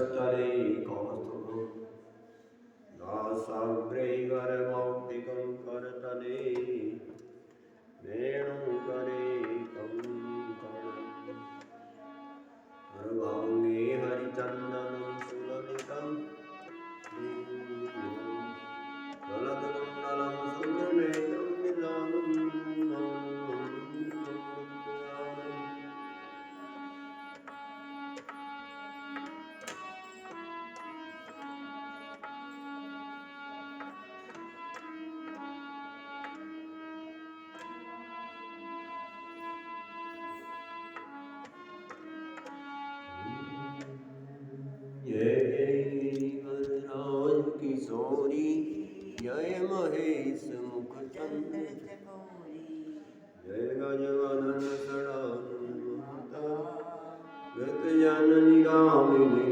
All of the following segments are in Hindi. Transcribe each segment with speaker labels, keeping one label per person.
Speaker 1: चले कौस्तुभ दासाग्रे गर्भौक्तिकं करतले वेणुकरे कंकणम् सर्वांगे हरिचन्दनं सुललितं ललदकुण्डलं सुन्दरनेत्रं विलासं जय गणराज किशोरी जय महेश मुखचंद जय गजवदन सदानंद गत जननी गामिनी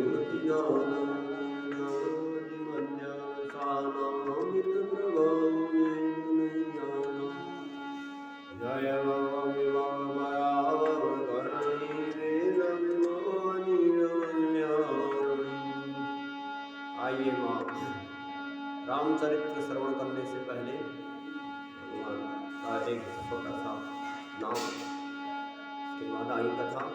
Speaker 1: जय आइए माँ रामचरित्र श्रवण करने से पहले भगवान का एक छोटा सा नाम के बाद आई कथा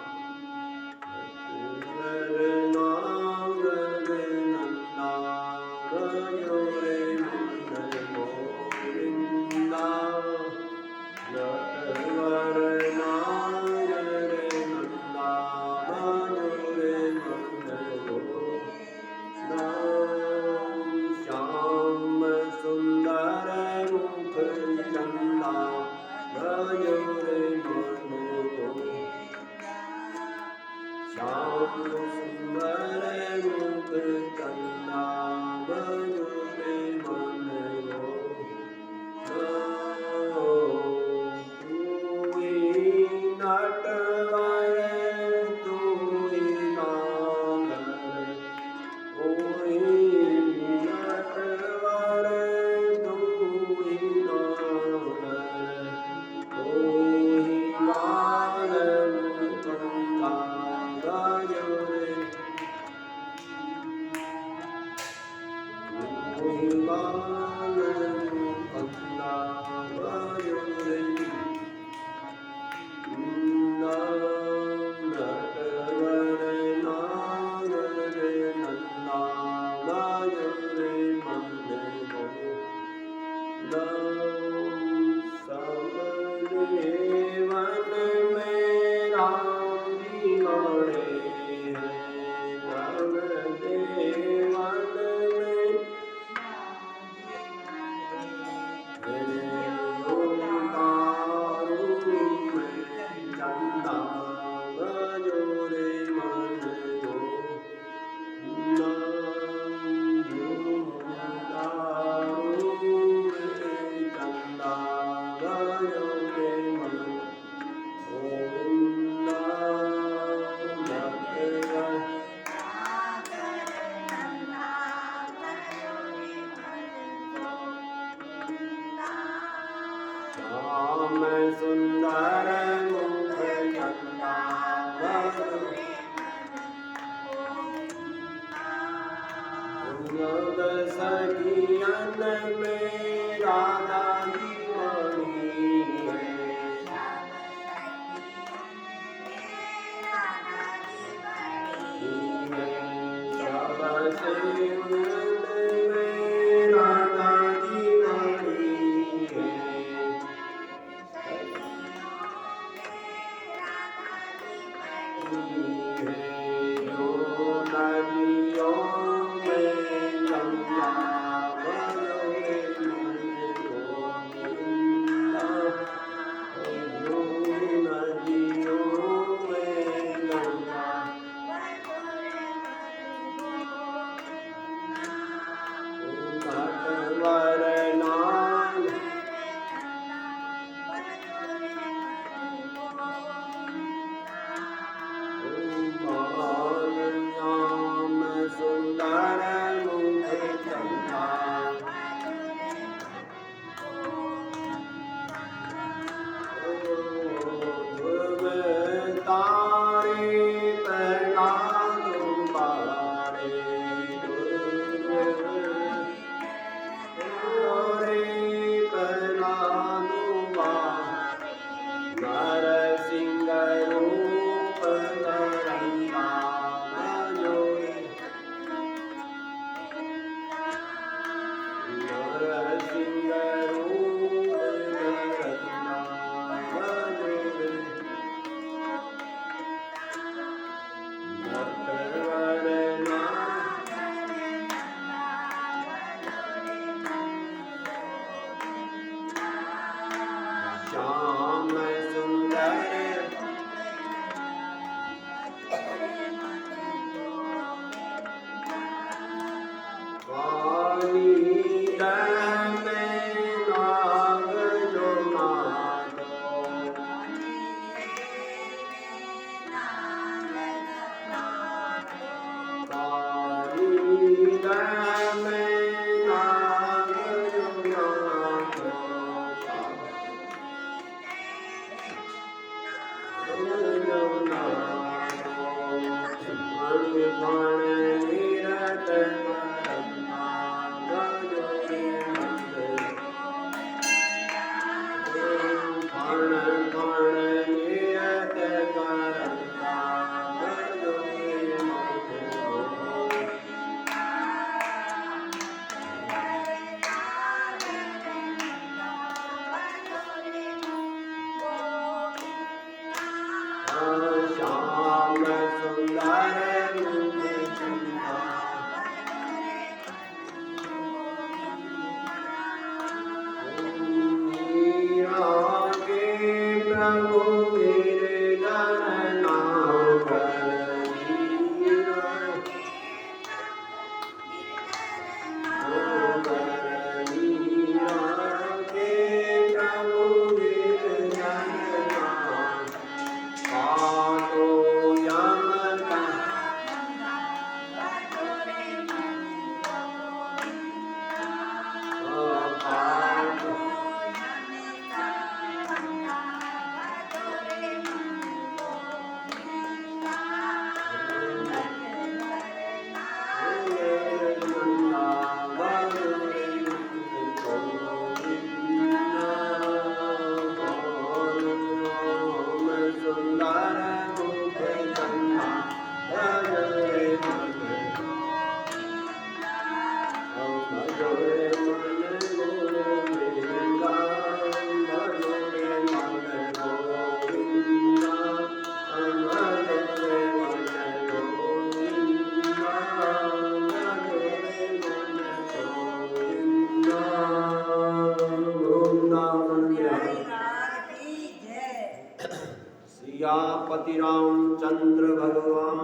Speaker 1: सीतापति रामचंद्र भगवान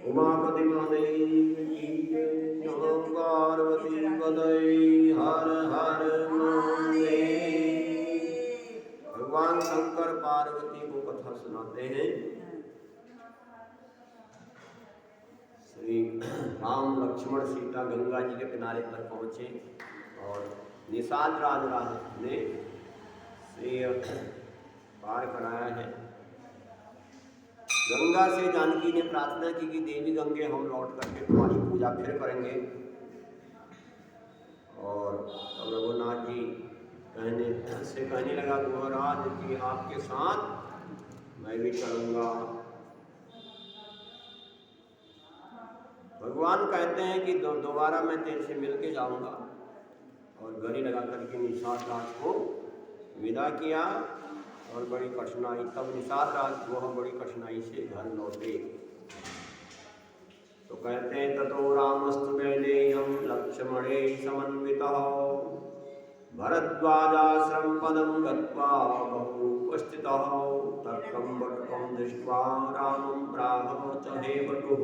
Speaker 1: उमापति महादेव की जय। पार्वती पदई हर हर महादेव। भगवान शंकर पार्वती को कथा सुनाते हैं। श्री राम लक्ष्मण सीता गंगा जी के किनारे पर पहुंचे और निषाद राज ने श्री पार कराया है। गंगा से जानकी ने प्रार्थना की कि देवी गंगे हम लौट करके तुम्हारी पूजा फिर करेंगे। और तब रघुनाथ जी कहने लगा गुहराज कि आपके साथ मैं भी चलूँगा। भगवान कहते हैं कि दोबारा मैं तेरे से मिल के जाऊँगा। और गले लगा करके निषाद राज को विदा किया और बड़ी कठिनाई, तब निषाद राज वो हम बड़ी कठिनाई से घर लौटे। तो कहते हैं ततो रामस्तु वैदेयं लक्ष्मणे समन्वितः भरद्वाजाश्रम पदं गत्वा बहुपस्थितः तर्कं वटकं दृष्ट्वा रामं प्राह च हे वटुः।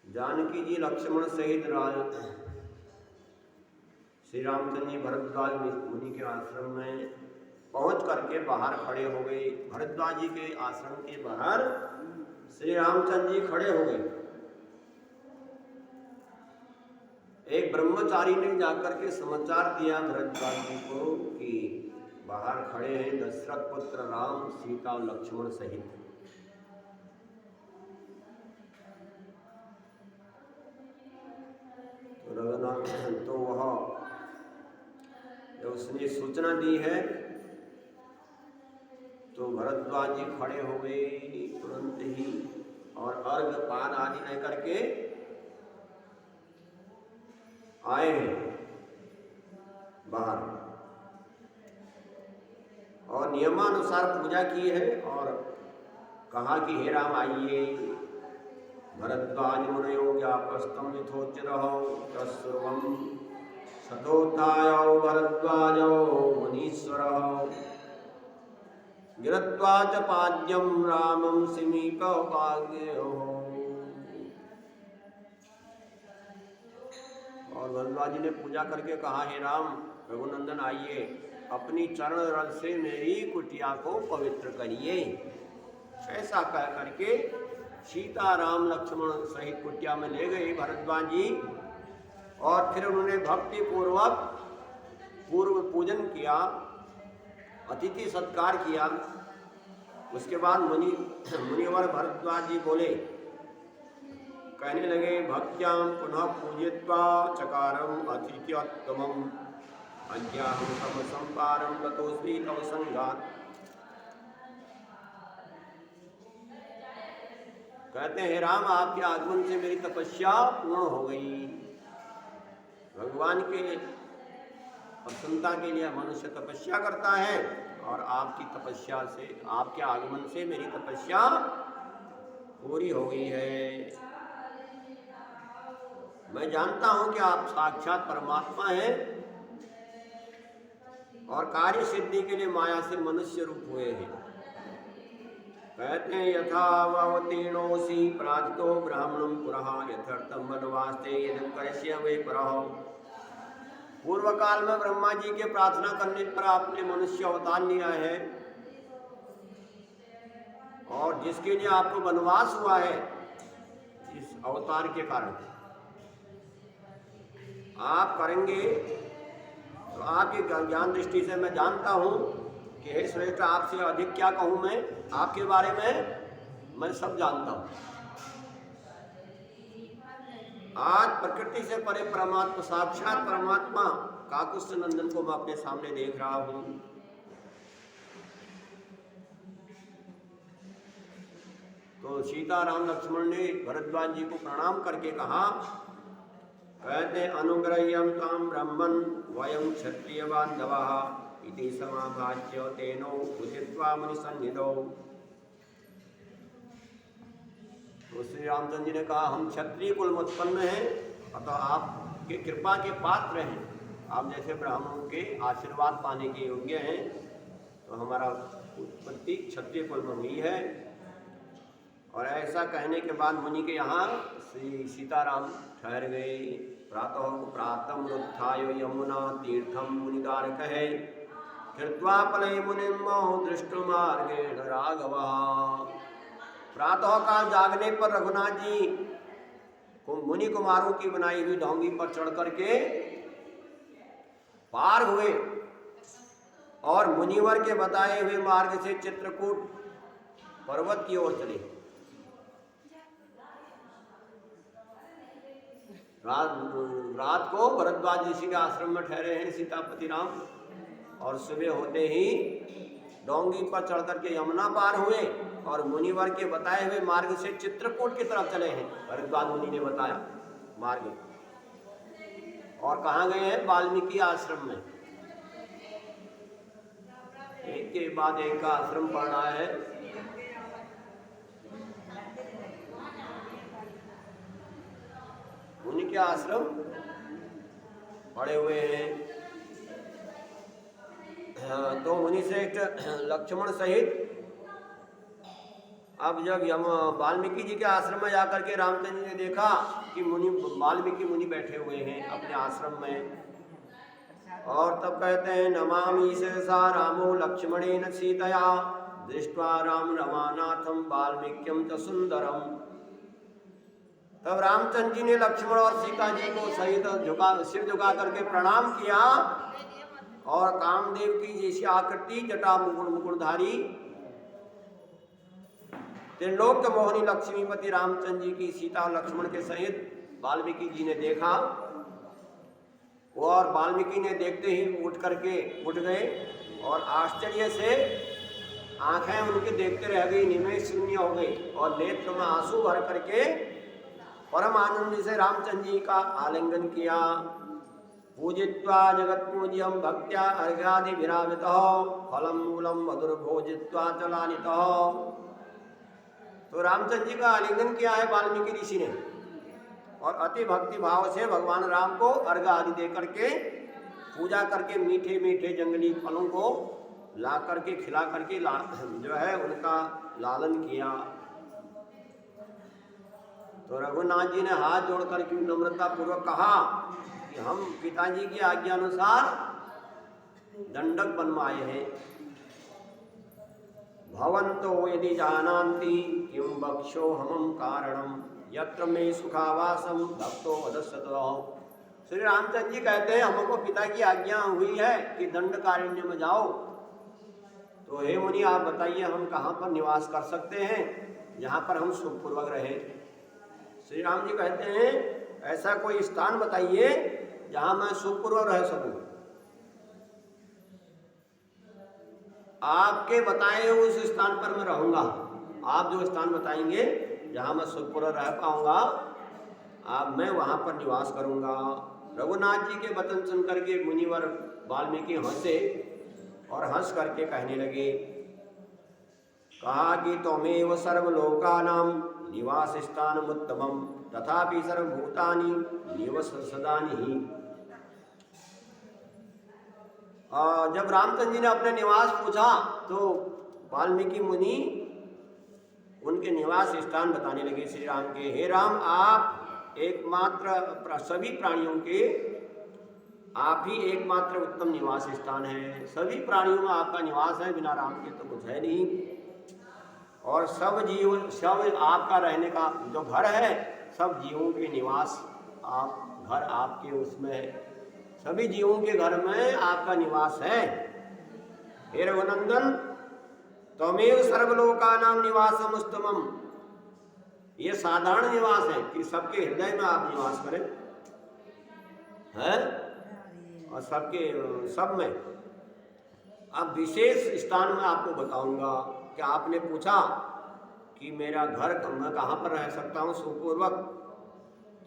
Speaker 1: जानकी जी लक्ष्मण सहित श्री रामचंद्र जी भरद्वाज मुनि के आश्रम में पहुंच करके बाहर खड़े हो गए। भरद्वाज जी के आश्रम के बाहर श्री रामचंद्र जी खड़े हो गए। एक ब्रह्मचारी ने जाकर के समाचार दिया भरद्वाज जी को कि बाहर खड़े हैं दशरथ पुत्र राम सीता और लक्ष्मण सहित। तो रघुनाथ तो वह जब उसने सूचना दी है तो भरद्वाज जी खड़े हो गए तुरंत ही और अर्घ पान आदि न करके आए हैं बाहर और नियमानुसार पूजा की है और कहा कि हे राम आइए। भरद्वाज मुनयो व्यापस्तम यथोचिरः तत्सर्वं सतोत्थाय भरद्वाजो मुनीश्वरः गिरत्वा च पाद्यं रामं समीपोपागम्य। और भरद्वाज जी ने पूजा करके कहा हे राम रघुनंदन आइए, अपनी चरण रज से मेरी कुटिया को पवित्र करिए। ऐसा कह करके सीता राम लक्ष्मण सहित कुटिया में ले गए भरद्वाज जी और फिर उन्होंने भक्ति पूर्वक पूर्व पूजन किया, अतिथि सत्कार किया। उसके बाद मुनिवर भरद्वाज जी बोले, कहने लगे भक्त्याम पुनः पूजयित्वा चकारम अतिथ्योत्तमम अज्ञाहं तम संपारम गतोस्मि तव संगात्। कहते हैं राम आपके आगमन से मेरी तपस्या पूर्ण हो गई। भगवान के प्रसन्नता के लिए मनुष्य तपस्या करता है और आपकी तपस्या से आपके आगमन से मेरी तपस्या पूरी हो गई है। मैं जानता हूं कि आप साक्षात परमात्मा हैं और कार्य सिद्धि के लिए माया से मनुष्य रूप हुए हैं। कहते हैं यथा अवतीर्णोऽसि प्रार्थितो ब्राह्मणं पुरः यथार्थं वनवास्ते यदि करिष्यामि परः। पूर्व काल में ब्रह्मा जी के प्रार्थना करने पर आपने मनुष्य अवतार लिया है और जिसके लिए आपको वनवास हुआ है इस अवतार के कारण आप करेंगे। तो आपकी ज्ञान दृष्टि से मैं जानता हूं कि हे श्रेष्ठ आपसे अधिक क्या कहूं, मैं आपके बारे में मैं सब जानता हूं। आज प्रकृति से परे परमात्मा साक्षात परमात्मा काकुस्थ नंदन को मैं अपने सामने देख रहा हूं। तो सीता राम लक्ष्मण ने भरद्वाज जी को प्रणाम करके कहा, कहते अनुग्रह्यं तां ब्रह्मन् वयं क्षत्रिय बान्धवः इति समाभाष्य तेनो उचित्वा मुनिसन्निधौ। तो श्री रामचंद्र जी ने कहा हम क्षत्रिय कुल में उत्पन्न हैं अतः आपके कृपा के पात्र हैं, आप जैसे ब्राह्मणों के आशीर्वाद पाने के योग्य हैं। तो हमारा उत्पत्ति क्षत्रिय कुल में हुई है। और ऐसा कहने के बाद मुनि के यहाँ श्री सीताराम ठहर गए। प्रातः प्रातम उत्थाय यमुना तीर्थम मुनिदार कहे कृत्वा पलय मुनिम दृष्टुमार्गेण राघव। प्रातः काल जागने पर रघुनाथ जी मुनि कुमारों की बनाई हुई डोंगी पर चढ़ करके पार हुए और मुनिवर के बताए हुए मार्ग से चित्रकूट पर्वत की ओर चले। रात को भरद्वाज ऋषि के आश्रम में ठहरे हैं सीतापति राम, और सुबह होते ही डोंगी पर चढ़ करके यमुना पार हुए और मुनिवर के बताए हुए मार्ग से चित्रकूट की तरफ चले हैं। भरद्वाज मुनि ने बताया मार्ग। और कहाँ गए हैं? वाल्मीकि आश्रम में। एक के बाद एक का आश्रम पड़ रहा है। उनके आश्रम पड़े हुए हैं। तो मुनि श्रेष्ठ लक्ष्मण सहित अब जब वाल्मीकि जी के आश्रम में जाकर के रामचंद्र जी ने देखा कि वाल्मीकि मुनि बैठे हुए हैं अपने आश्रम में, और तब कहते हैं नमामि सहसा रामो लक्ष्मणेन सीतया दृष्ट्वा राम रमानाथम वाल्मीकिम च सुंदरम। तब रामचंद्र जी ने लक्ष्मण और सीता जी को सहित सिर झुका करके प्रणाम किया, और कामदेव की जैसी आकृति जटा मुकुटधारी त्रिलोक मोहिनी लक्ष्मीपति रामचंद्र जी की सीता और लक्ष्मण के सहित वाल्मीकि जी ने देखा। और वाल्मीकि ने देखते ही उठ गए और आश्चर्य से आंखें उनके देखते रह गई, निमेष शून्य हो गई, और नेत्र में आंसू भर करके परम आनंद से रामचंद्र जी का आलिंगन किया। पूजित्वा जगत पूज्यम भक्त्या अर्घ्यादि विरावितः फलम मूलम मधुर भोजित्वा चलानितः। तो रामचंद्र जी का आलिंगन किया है वाल्मीकि ऋषि ने, और अति भक्ति भाव से भगवान राम को अर्घ आदि दे करके पूजा करके मीठे मीठे जंगली फलों को ला करके खिला करके जो है उनका लालन किया। तो रघुनाथ जी ने हाथ जोड़ करके नम्रता पूर्वक कहा कि हम पिताजी की आज्ञा अनुसार दंडक बनवाए हैं। भवन्तो यदि जानन्ति किं बक्षो हमम कारणम यत्र में सुखावासम भक्तो वदस्सतो। श्री रामचंद्र जी कहते हैं हमको पिता की आज्ञा हुई है कि दंडकारण्य में जाओ, तो हे मुनि आप बताइए हम कहाँ पर निवास कर सकते हैं जहाँ पर हम सुखपूर्वक रहे। श्री राम जी कहते हैं ऐसा कोई स्थान बताइए जहाँ मैं सुखपूर्वक रह सकूं। आपके बताए उस स्थान पर मैं रहूंगा। आप जो स्थान बताएंगे जहाँ मैं सुखपूर्वक रह पाऊंगा, मैं वहाँ पर निवास करूंगा। रघुनाथ जी के वचन सुन करके मुनिवर वाल्मीकि हंसे और हंस करके कहने लगे, कहा कि त्वमेव सर्वलोकानां निवास स्थानमुत्तमं तथापि सर्वभूतानि निवसदानि। जब रामचंद्र जी ने अपने निवास पूछा तो वाल्मीकि मुनि उनके निवास स्थान बताने लगे श्री राम के। हे राम, आप एकमात्र सभी प्राणियों के आप ही एकमात्र उत्तम निवास स्थान है। सभी प्राणियों में आपका निवास है, बिना राम के तो कुछ है नहीं। और सब आपका रहने का जो घर है, सब जीवों के निवास घर आपके उसमें है। सभी जीवों के घर में आपका निवास है। हे रघुनंदन, त्वमेव सर्वलोकानां निवासमुत्तमम्। ये साधारण निवास है कि सबके हृदय में आप निवास करें, हैं, और सब में। अब विशेष स्थान में आपको बताऊंगा कि आपने पूछा कि मेरा घर मैं कहाँ पर रह सकता हूँ सुखपूर्वक,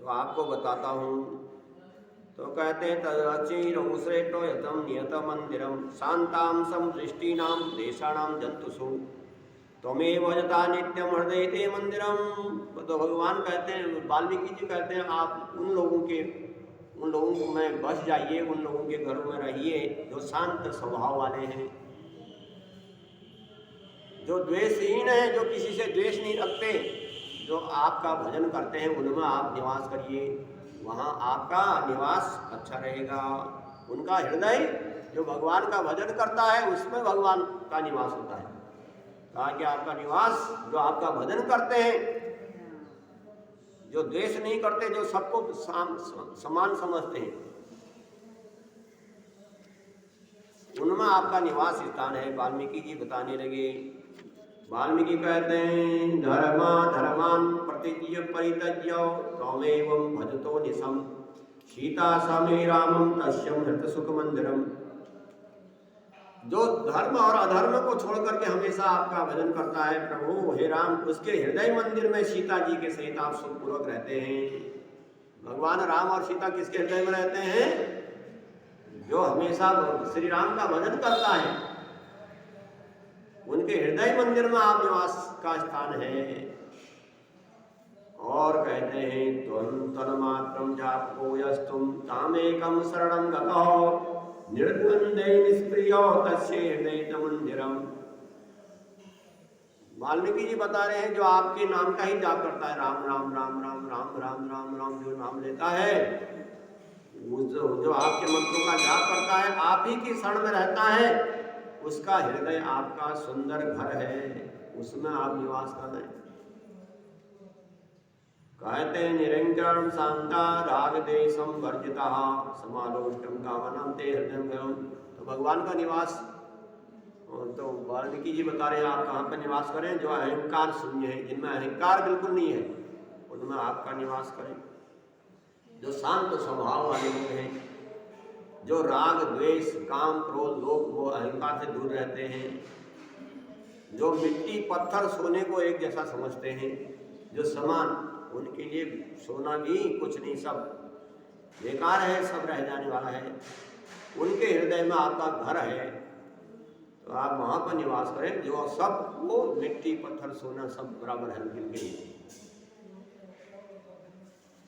Speaker 1: तो आपको बताता हूँ। तो कहते हैं तदचिरहुश्रेष्ठो यतं नियतं मंदिरम शांतां समदृष्टीनां देशानां जंतुषु त्वमेव यथा नित्यं हृदयते मंदिरम। तो भगवान कहते हैं, वाल्मीकि जी कहते हैं आप उन लोगों में बस जाइए, उन लोगों के घरों में रहिए जो शांत स्वभाव वाले हैं। जो द्वेषहीन है, जो किसी से द्वेष नहीं रखते, जो आपका भजन करते हैं, उनमें आप निवास करिए, वहाँ आपका निवास अच्छा रहेगा। उनका हृदय जो भगवान का भजन करता है उसमें भगवान का निवास होता है। कहा कि आपका निवास जो आपका भजन करते हैं, जो द्वेष नहीं करते, जो सबको समान समझते हैं, उनमें आपका निवास स्थान है। वाल्मीकि जी बताने लगे। वाल्मीकि कहते हैं धर्मान प्रतिज्य परित्यज्य त्वमेवं भजतो निशम सीता समे रामं तस्यं हृत सुख मंदिरम। जो धर्म और अधर्म को छोड़ करके हमेशा आपका भजन करता है प्रभु हे राम, उसके हृदय मंदिर में सीता जी के सहित आप सुखपूर्वक रहते हैं। भगवान राम और सीता किसके हृदय में रहते हैं? जो हमेशा श्री राम का भजन करता है, उनके हृदय मंदिर में आप निवास का स्थान है। और कहते हैं तन्मात्रं जापको यस्तुम तामेकं शरणं गतः निर्द्वंद्वे निष्प्रियो तस्य हृदय मंदिरम। वाल्मीकि जी बता रहे हैं जो आपके नाम का ही जाप करता है, राम राम राम राम राम राम राम राम जो नाम लेता है, जो आपके मंत्रों का जाप करता है, आप ही की शरण में रहता है, उसका हृदय आपका सुंदर घर है, उसमें आप निवास कर रहे हैं। कहते हैं निरंकरण शांता राग देशम वर्जिता समालोष्टम कामनम ते हृदयम। तो भगवान का निवास, तो वाल्मीकि जी बता रहे हैं आप कहाँ पर निवास करें? जो अहंकार शून्य है, जिनमें अहंकार बिल्कुल नहीं है, उनमें आपका निवास करें। जो शांत स्वभाव वाले लोग हैं, जो राग द्वेष काम क्रोध लोभ वो अहंकार से दूर रहते हैं, जो मिट्टी पत्थर सोने को एक जैसा समझते हैं, जो समान, उनके लिए सोना भी कुछ नहीं, सब बेकार है, सब रह जाने वाला है, उनके हृदय में आपका घर है। तो आप वहाँ पर निवास करें। जो सब वो मिट्टी पत्थर सोना सब बराबर है उनके लिए।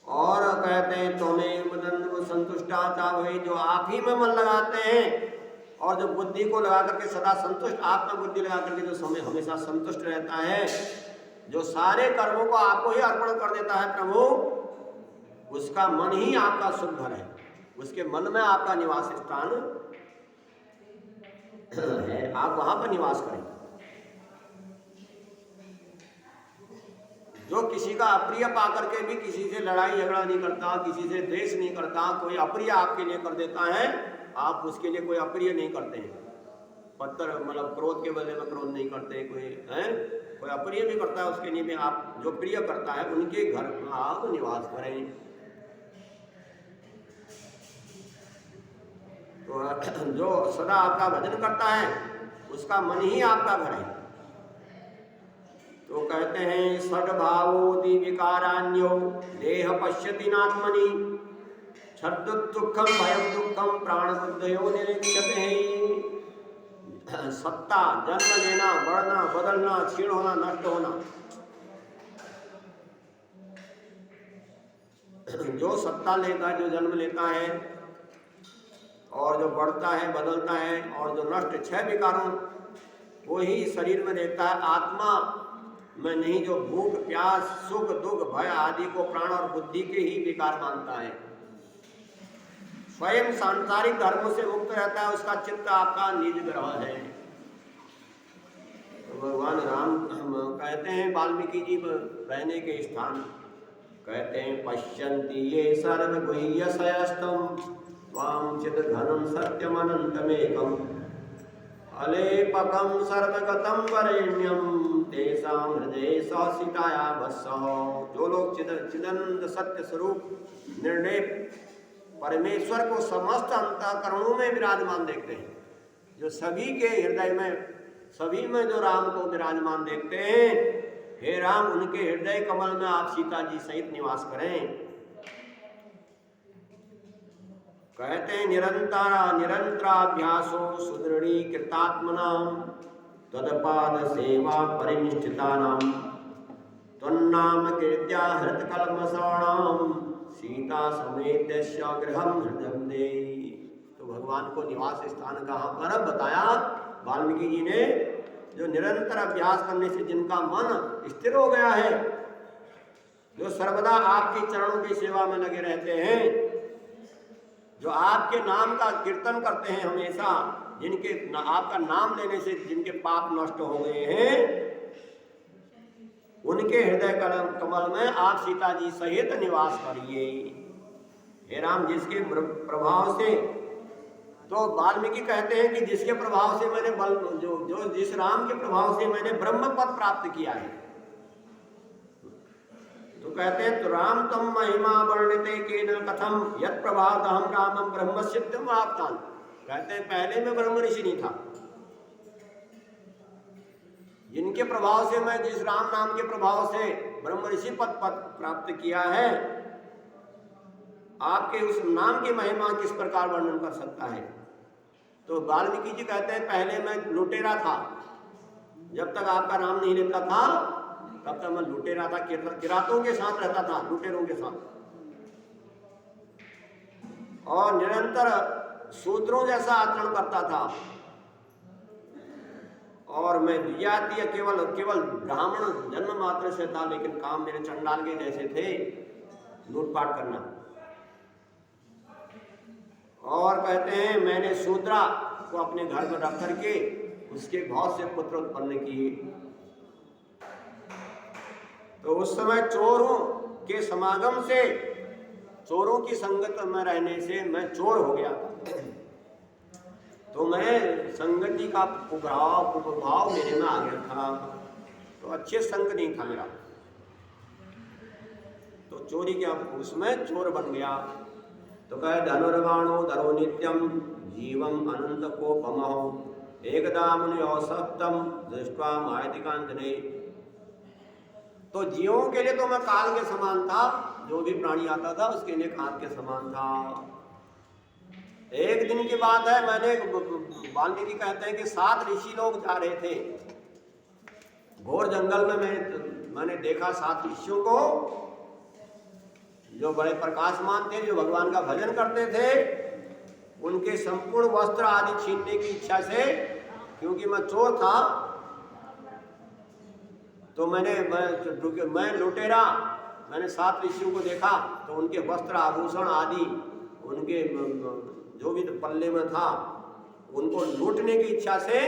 Speaker 1: और कहते हैं तुम्हें मदन संतुष्टा चाहे, जो आप ही में मन लगाते हैं और जो बुद्धि को लगा करके सदा संतुष्ट, आप में बुद्धि लगा करके जो समय हमेशा संतुष्ट रहता है, जो सारे कर्मों को आपको ही अर्पण कर देता है प्रभु, उसका मन ही आपका शुभ घर है, उसके मन में आपका निवास स्थान है, आप वहां पर निवास करें। जो किसी का अप्रिय पा करके भी किसी से लड़ाई झगड़ा नहीं करता, किसी से द्वेष नहीं करता, कोई अप्रिय आपके लिए कर देता है, आप उसके लिए कोई अप्रिय नहीं करते हैं। पत्थर मतलब क्रोध के बदले में क्रोध नहीं करते, कोई है कोई अप्रिय भी करता है, उसके लिए भी आप जो प्रिय करता है उनके घर में आप निवास करें। तो जो सदा आपका भजन करता है उसका मन ही आपका घर है। तो कहते हैं सद्भावोदि विकारान्यो देह पश्यति नात्मनि छद्दुःखम भयं दुःखम प्राण बुद्धयो निरीक्षते। सत्ता, जन्म लेना, बढ़ना, बदलना, क्षीण होना, नष्ट होना, जो सत्ता लेता है, जो जन्म लेता है और जो बढ़ता है, बदलता है और जो नष्ट छह विकारों वो ही शरीर में देखता है, आत्मा में नहीं। जो भूख प्यास सुख दुख भय आदि को प्राण और बुद्धि के ही विकार मानता है, स्वयं सांसारिक धर्मों से मुक्त रहता है, उसका चित्त आपका निज ग्रह है। तो भगवान राम कहते हैं वाल्मीकि जी रहने के स्थान, कहते हैं पश्यन्ति ये सर्वगुह्यशयस्तम त्वां चिद्घनं सत्यमनन्तमेकम् अलेपकं सर्वगतं वरेण्यं तेषां हृदये सीताया वत्सः। जो लोग चिदानंद सत्य स्वरूप निर्लेप परमेश्वर को समस्त अंतःकरणों में विराजमान देखते हैं, जो सभी के हृदय में, सभी में जो राम को विराजमान देखते हैं, हे राम उनके हृदय कमल में आप सीता जी सहित निवास करें। कहते हैं निरंतराभ्यासो सुदृढ़ी कृतात्मनाम तदपाद सेवा परिनिष्ठितानाम त्वन्नाम कीर्त्या हृतकल्मषाणाम सीता समेत गृहम हृदयं दे। तो भगवान को निवास स्थान कहाँ पर बताया वाल्मीकि जी ने? जो निरंतर अभ्यास करने से जिनका मन स्थिर हो गया है, जो सर्वदा आपके चरणों की सेवा में लगे रहते हैं, जो आपके नाम का कीर्तन करते हैं हमेशा, जिनके आपका नाम लेने से जिनके पाप नष्ट हो गए हैं, उनके हृदय कमल में आप सीता जी सहित निवास करिए। हे राम, जिसके प्रभाव से, तो वाल्मीकि कहते हैं कि जिसके प्रभाव से मैंने जिस राम के प्रभाव से मैंने ब्रह्म पद प्राप्त किया है, तो कहते हैं तो राम तम महिमा वर्णिते केन कथम यत् प्रभातहम रामम ब्रह्म सिद्धम आपतान। कहते हैं पहले मैं ब्रह्म ऋषि नहीं था, जिनके प्रभाव से मैं, जिस राम नाम के प्रभाव से ब्रह्म ऋषि पद प्राप्त किया है, आपके उस नाम की महिमा किस प्रकार वर्णन कर सकता है। तो वाल्मीकि जी कहते हैं पहले मैं लुटेरा था, जब तक आपका नाम नहीं लेता था तब तक मैं लुटेरा था, किरातों के साथ रहता था, लुटेरों के साथ, और निरंतर शूद्रों जैसा आचरण करता था। और मैं द्विजातीय केवल ब्राह्मण जन्म मात्र से था, लेकिन काम मेरे चंडाल के जैसे थे, लूटपाट करना। और कहते हैं मैंने शूद्रा को अपने घर में रख करके उसके बहुत से पुत्र उत्पन्न किए। तो उस समय चोरों के समागम से, चोरों की संगत में रहने से मैं चोर हो गया था। तो मैं संगति का कुप्रभाव मेरे में आ गया था, तो अच्छे संग नहीं था मेरा, तो चोरी के उसमें चोर बन गया। तो कहे धनुर्बाणो धरो नित्यम जीवम अनंत कोपमहो एकदा मुनियो सप्तम दृष्ट्वा मायतिकांतने। तो जीवों के लिए तो मैं काल के समान था, जो भी प्राणी आता था उसके लिए काल के समान था। एक दिन की बात है, वाल्मीकि कहते हैं कि 7 ऋषि लोग जा रहे थे घोर जंगल में। मैंने देखा 7 ऋषियों को, जो बड़े प्रकाशमान थे, जो भगवान का भजन करते थे। उनके संपूर्ण वस्त्र आदि छीनने की इच्छा से, क्योंकि मैं चोर था, तो मैं लुटेरा, मैंने 7 ऋषियों को देखा, तो उनके वस्त्र आभूषण आदि, उनके जो भी पल्ले में था, उनको लूटने की इच्छा से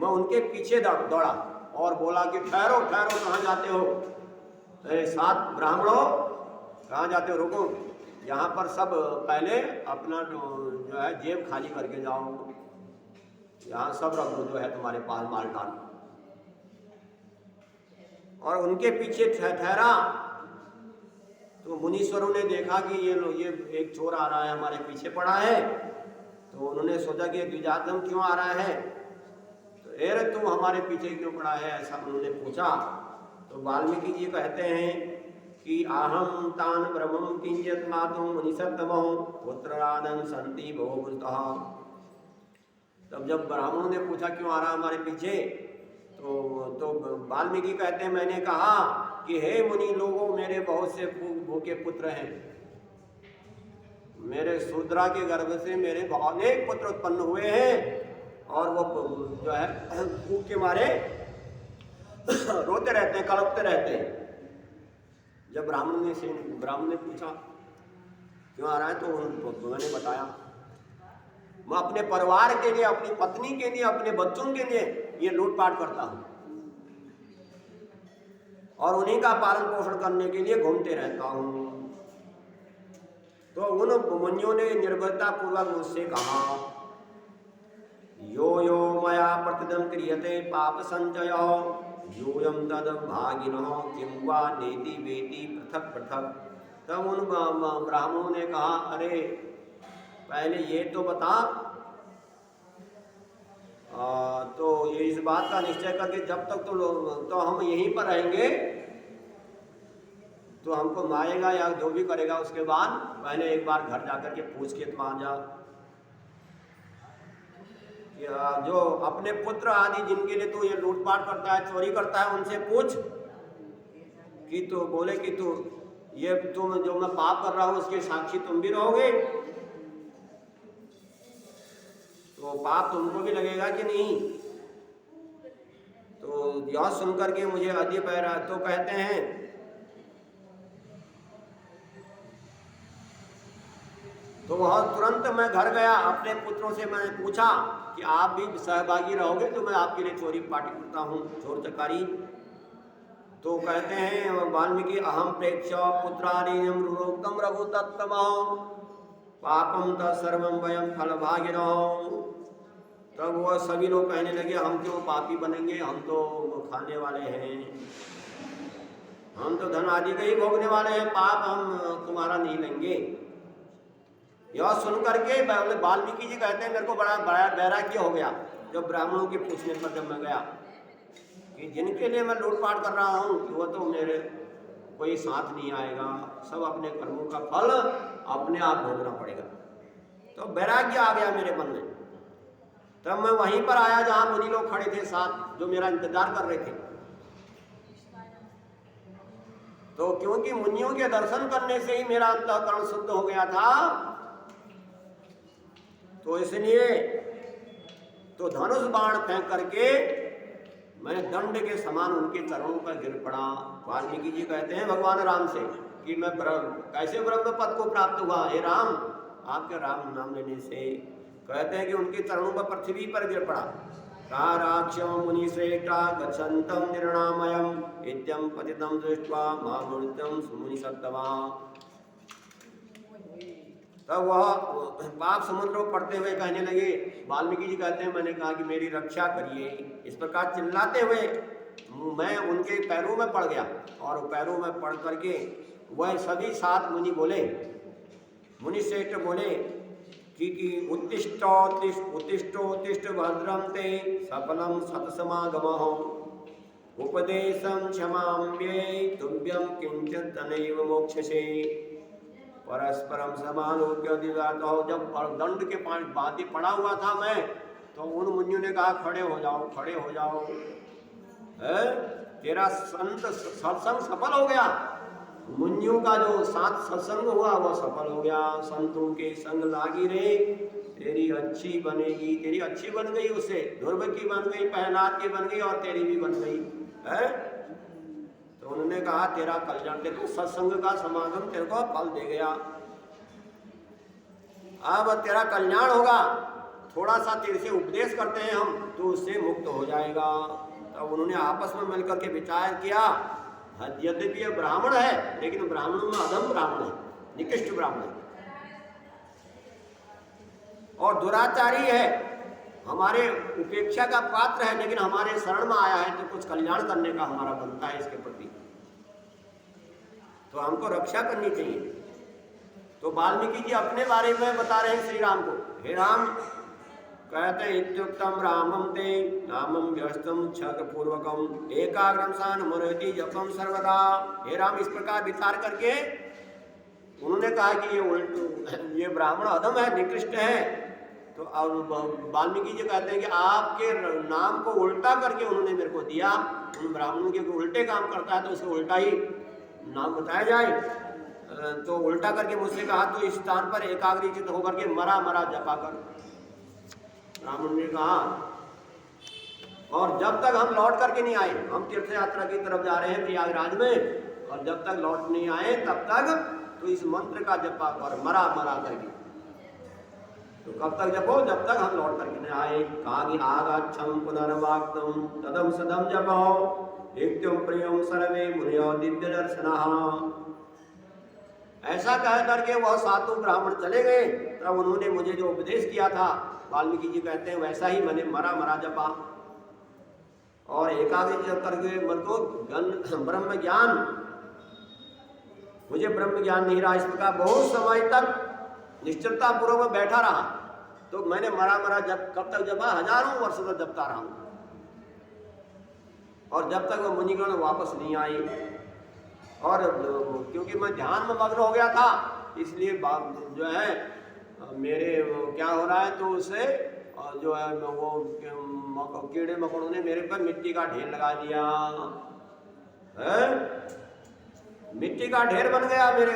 Speaker 1: मैं उनके पीछे दौड़ा और बोला कि ठहरो ठहरो, कहाँ जाते हो? 7 ब्राह्मणों, कहाँ जाते हो? रुको, यहाँ पर सब पहले अपना जो है जेब खाली करके जाओ, यहाँ सब रख दो जो है तुम्हारे पास माल टाल। और उनके पीछे ठहरा, तो मुनीश्वरों ने देखा कि ये एक चोर आ रहा है, हमारे पीछे पड़ा है। तो उन्होंने सोचा कि द्विजातम क्यों आ रहा है, तो अरे तुम हमारे पीछे क्यों पड़ा है, ऐसा उन्होंने पूछा। तो वाल्मीकि जी कहते हैं कि आहम तान ब्रह्मं किंचित मातुम मुनिसत्तमो पुत्ररादन संति बहुभुजतः। तब जब ब्राह्मणों ने पूछा क्यों आ रहा हमारे पीछे, तो वाल्मीकि कहते हैं मैंने कहा कि हे मुनि लोगों, मेरे बहुत से भूखे पुत्र हैं, मेरे शूद्रा के गर्भ से मेरे अनेक पुत्र उत्पन्न हुए हैं, और वो जो है भूख के मारे रोते रहते हैं, कलपते रहते हैं। जब ब्राह्मण ने पूछा क्यों आ रहा है, तो मैंने बताया मैं अपने परिवार के लिए, अपनी पत्नी के लिए, अपने बच्चों के लिए ये लूटपाट करता हूँ, और उन्हीं का पालन पोषण करने के लिए घूमते रहता हूँ। तो उन मुनियों ने निर्भयता पूर्वक मुझसे कहा, यो यो मया प्रतिदम क्रियते पाप संचय यूयम तद भागिनो किं वा नेति वेति पृथक पृथक। तब उन ब्राह्मणों ने कहा, अरे पहले ये तो बता, तो ये इस बात का निश्चय करके जब तक तो हम यहीं पर रहेंगे, तो हमको मारेगा या जो भी करेगा, उसके बाद पहले एक बार घर जाकर के पूछ के तुम आ जा। जो अपने पुत्र आदि जिनके लिए तू ये लूटपाट करता है, चोरी करता है, उनसे पूछ कि तो बोले कि तू ये तुम जो मैं पाप कर रहा हूं उसके साक्षी तुम भी रहोगे, तो पाप तुमको भी लगेगा कि नहीं? तो यह सुनकर के मुझे अति पैरा तो कहते हैं तो वह तुरंत मैं घर गया, अपने पुत्रों से मैंने पूछा कि आप भी सहभागी रहोगे तो मैं आपके लिए चोरी पार्टी करता हूँ, चोर चकारी। तो कहते हैं वाल्मीकि अहम प्रेक्ष पुत्राणीयम रुरोक्तम रघुतत्तम पापम तत्सर्वम वयम फलभागिनो। तब वह सभी लोग कहने लगे हम क्यों पापी बनेंगे, हम तो खाने वाले हैं, हम तो धन आदि का ही भोगने वाले हैं, पाप हम तुम्हारा नहीं लेंगे। यह सुन करके वाल्मीकि जी कहते हैं मेरे को बड़ा बड़ा वैराग्य हो गया जब ब्राह्मणों के पूछने पर जब मैं गया कि जिनके लिए मैं लूटपाट कर रहा हूँ वो तो मेरे कोई साथ नहीं आएगा, सब अपने कर्मों का फल अपने आप भोगना पड़ेगा। तो वैराग्य आ गया मेरे मन में। तब मैं वहीं पर आया जहां मुनि लोग खड़े थे साथ, जो मेरा इंतजार कर रहे थे। तो क्योंकि मुनियों के दर्शन करने से ही मेरा अंतःकरण शुद्ध हो गया था, तो इसलिए तो धनुष बाण फेंक करके मैं दंड के समान उनके चरणों पर गिर पड़ा। वाल्मीकि जी कहते हैं भगवान राम से कि मैं कैसे ब्रह्म पद को प्राप्त हुआ, हे राम आपके राम नाम लेने से। कहते हैं कि उनके चरणों पर पृथ्वी पर गिर पड़ा। राक्षम मुनि श्रेष्ठा गच्छन्तम निर्णामयम इत्यम पतितम दृष्ट्वा मामुनितम सुमुनि सत्तवा। तब वह पाप समुद्र पढ़ते हुए कहने लगे, वाल्मीकि जी कहते हैं मैंने कहा कि मेरी रक्षा करिए। इस प्रकार चिल्लाते हुए मैं उनके पैरों में पड़ गया और पैरों में पड़ करके वह सभी सात मुनि बोले, मुनि श्रेष्ठ बोले कि उत्तिष्ठोत्तिष्ठ भद्रम ते सफलम सतसमागमः उपदेशं क्षमाम्ये तुभ्यं किंचित् तनैव मोक्षसे। परस्परम समालोक्य दिवात हो। जब दंड के पांच बाती पड़ा हुआ था मैं, तो उन मुनियों ने कहा खड़े हो जाओ, खड़े हो जाओ, तेरा संत सत्संग सफल हो गया। मुनियों का जो साथ सत्संग हुआ वो सफल हो गया। संतों के संग लागी रे तेरी अच्छी बनेगी, तेरी अच्छी बन गई, उससे ध्रुव की बन गई, प्रहलाद की बन गई और तेरी भी बन गई है। तो उन्होंने कहा तेरा कल्याण, तेरे को सत्संग का समागम तेरे को फल दे गया, अब तेरा कल्याण होगा, थोड़ा सा तेरे से उपदेश करते हैं हम तो उससे मुक्त हो जाएगा। तब उन्होंने आपस में मिलकर के विचार किया, यद्यपि ये ब्राह्मण है लेकिन ब्राह्मणों में अधम ब्राह्मण है, निकृष्ट ब्राह्मण है और दुराचारी है, हमारे उपेक्षा का पात्र है, लेकिन हमारे शरण में आया है तो कुछ कल्याण करने का हमारा बनता है इसके प्रति, तो हमको रक्षा करनी चाहिए। तो वाल्मीकि जी अपने बारे में बता रहे हैं श्री राम को, हे राम कहते इत्युक्तम रामम ते नामम व्यस्तम छक पूर्वकम एकाग्रम सान मुरति जपम सर्वदा। हे राम इस प्रकार विचार करके उन्होंने कहा कि ये ब्राह्मण अधम है, निकृष्ट है। तो अब वाल्मीकि जी कहते हैं कि आपके नाम को उल्टा करके उन्होंने मेरे को दिया, उन ब्राह्मणों के उल्टे काम करता है तो उसे उल्टा ही नाम बताया जाए, तो उल्टा करके मुझसे कहा तो इस स्थान पर एकाग्रचित होकर के मरा मरा जपा कर। ब्राह्मण ने कहा और जब तक हम लौट करके नहीं आए, हम तीर्थ यात्रा की तरफ जा रहे हैं प्रयागराज में, और जब तक लौट नहीं आए तब तक तो इस मंत्र का जपा कर मरा मरा करके। तो कब तक जपो, जब तक हम लौट करके नहीं आए। कहा कि आगच्छम पुनर्वाक्तम तदम सदम जपो इत्युम प्रियम सर्वे मुनियो दिव्य दर्शनः। ऐसा कह करके वह सातों ब्राह्मण चले गए। तब उन्होंने मुझे जो उपदेश किया था, वाल्मीकि जी कहते हैं वैसा ही मैंने मरा मरा जपा और एकाग्र करके मन को ब्रह्म ज्ञान, मुझे ब्रह्म ज्ञान नहीं रहा। इस प्रकार बहुत समय तक निश्चितता पूर्वक में बैठा रहा। तो मैंने मरा मरा जब कब तक जपा, हजारों वर्ष तक जपता रहा हूं, और जब तक वो मुनिगण वापस नहीं आए। और क्योंकि मैं ध्यान में मग्न हो गया था, इसलिए जो है मेरे क्या हो रहा है, तो उसे जो है वो कीड़े मकोड़ों ने मेरे पर मिट्टी का ढेर लगा दिया है, मिट्टी का ढेर बन गया मेरे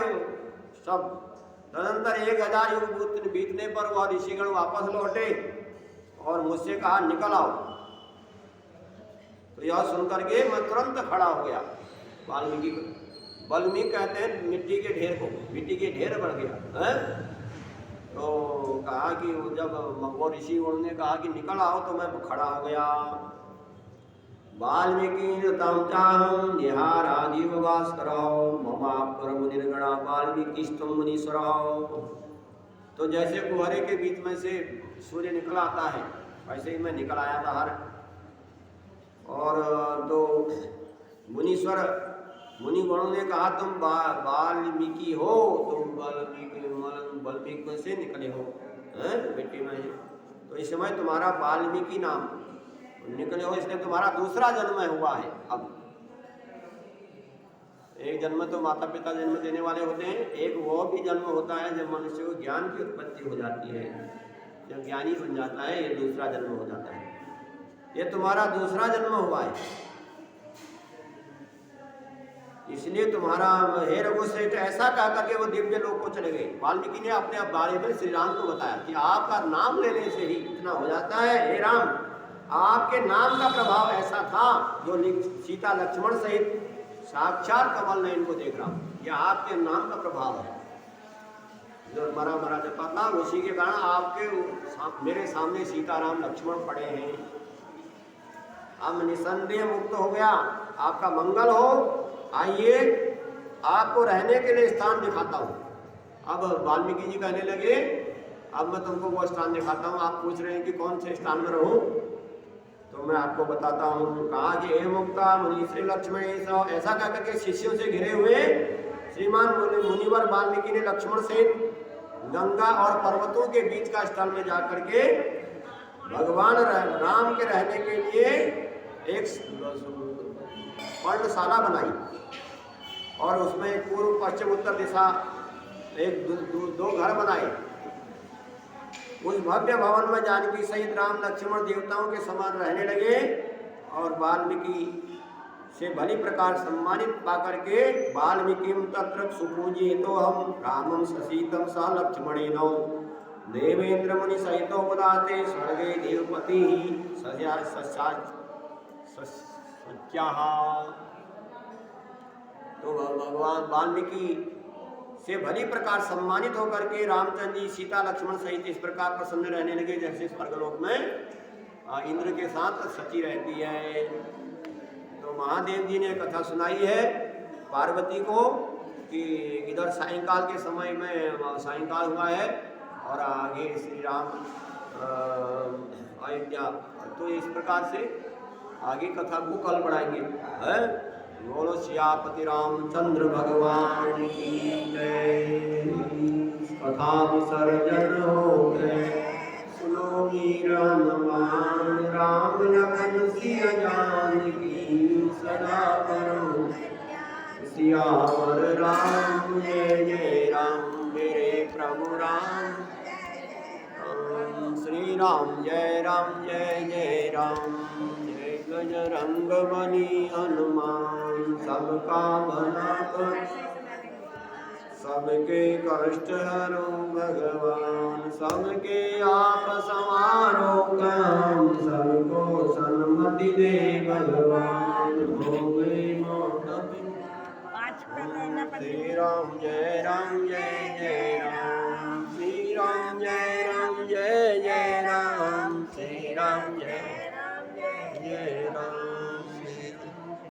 Speaker 1: सब। तदंतर 1000 युग बीतने पर वह ऋषिगण वापस लौटे और मुझसे कहा निकल आओ। तो यह सुनकर के मैं तुरंत खड़ा हो गया। वाल्मीकि कहते हैं मिट्टी के ढेर को, मिट्टी के ढेर बढ़ गया है। तो कहा कि जब वो ऋषि ने कहा कि निकल आओ, तो मैं खड़ा हो गया। वाल्मीकि तम चाहम निहारादीव भास्करो ममापर मुनिर्गणा वाल्मीकि स्तम मुनीश्वरो। तो जैसे कुहरे के बीच में से सूर्य निकल आता है, वैसे ही मैं निकल आया बाहर। और तो मुनिगणों ने कहा तुम वाल्मीकि हो, तुम वाल्मीकि से निकले हो मिट्टी में। तो इस समय तुम्हारा वाल्मीकि नाम निकले हो, इसलिए तुम्हारा दूसरा जन्म हुआ है। अब एक जन्म तो माता पिता जन्म देने वाले होते हैं, एक वो भी जन्म होता है जब मनुष्य को ज्ञान की उत्पत्ति हो जाती है, जब ज्ञानी बन जाता है, ये दूसरा जन्म हो जाता है। ये तुम्हारा दूसरा जन्म हुआ है, इसलिए तुम्हारा हे रघुश्रेष्ठ ऐसा कह करके वो दिव्य लोक को चले गए। वाल्मीकि ने अपने बारे में श्री राम को बताया कि आपका नाम लेने से ही इतना हो जाता है। हे राम, आपके नाम का प्रभाव ऐसा था जो सीता लक्ष्मण सहित साक्षात कमल नयन को देख रहा हूं, यह आपके नाम का प्रभाव है। जो मरा जपा था, उसी के कारण आपके मेरे सामने सीताराम लक्ष्मण पड़े हैं। अब निसंदेह मुक्त हो गया, आपका मंगल हो। आइए आपको रहने के लिए स्थान दिखाता हूँ। अब वाल्मीकि जी कहने लगे अब मैं तुमको वो स्थान दिखाता हूँ। आप पूछ रहे हैं कि कौन से स्थान में रहूं, तो मैं आपको बताता हूँ। कहा कि हे मुक्ता मुनि श्री लक्ष्मण, ऐसा कह करके शिष्यों से घिरे हुए श्रीमान मुनिवर वाल्मीकि ने लक्ष्मण से गंगा और पर्वतों के बीच का स्थल में जाकर के भगवान राम के रहने के लिए एक पर्णशाला बनाई और उसमें पूर्व पश्चिम उत्तर दिशा एक दो घर बनाए। उस भव्य भवन में जानकी सहित राम लक्ष्मण देवताओं के समान रहने लगे और वाल्मीकि से भली प्रकार सम्मानित पाकर के वाल्मीकिम तत्र सुपूजितो हम रामम ससीतम सा लक्ष्मणेनो देवेंद्र मुनि सहितो उदाते स्वर्गे देवपति तो भगवान वाल्मीकि से भली प्रकार सम्मानित होकर के रामचंद्र जी सीता लक्ष्मण सहित इस प्रकार प्रसन्न रहने लगे जैसे स्वर्गलोक में इंद्र के साथ सची रहती है। तो महादेव जी ने कथा सुनाई है पार्वती को कि इधर सायंकाल के समय में सायंकाल हुआ है और आगे श्री राम अयोध्या। तो इस प्रकार से आगे कथा को कल बढ़ाएंगे। है बोलो सियापति रामचंद्र भगवान की जय। कथा विसर्जन हो गए सुनो मीरा नमान राम लखन सिया जानकी सदा करो सियावर राम जय जय राम मेरे प्रभु राम। श्री राम जय जय राम जय गजरंग बनी हनुमान सबका भला कर सबके कष्ट हरो भगवान सबके आप संवारो काम सबको सन्मति दे भगवान हो गई मौत। श्री राम जय जय राम श्री राम जय जय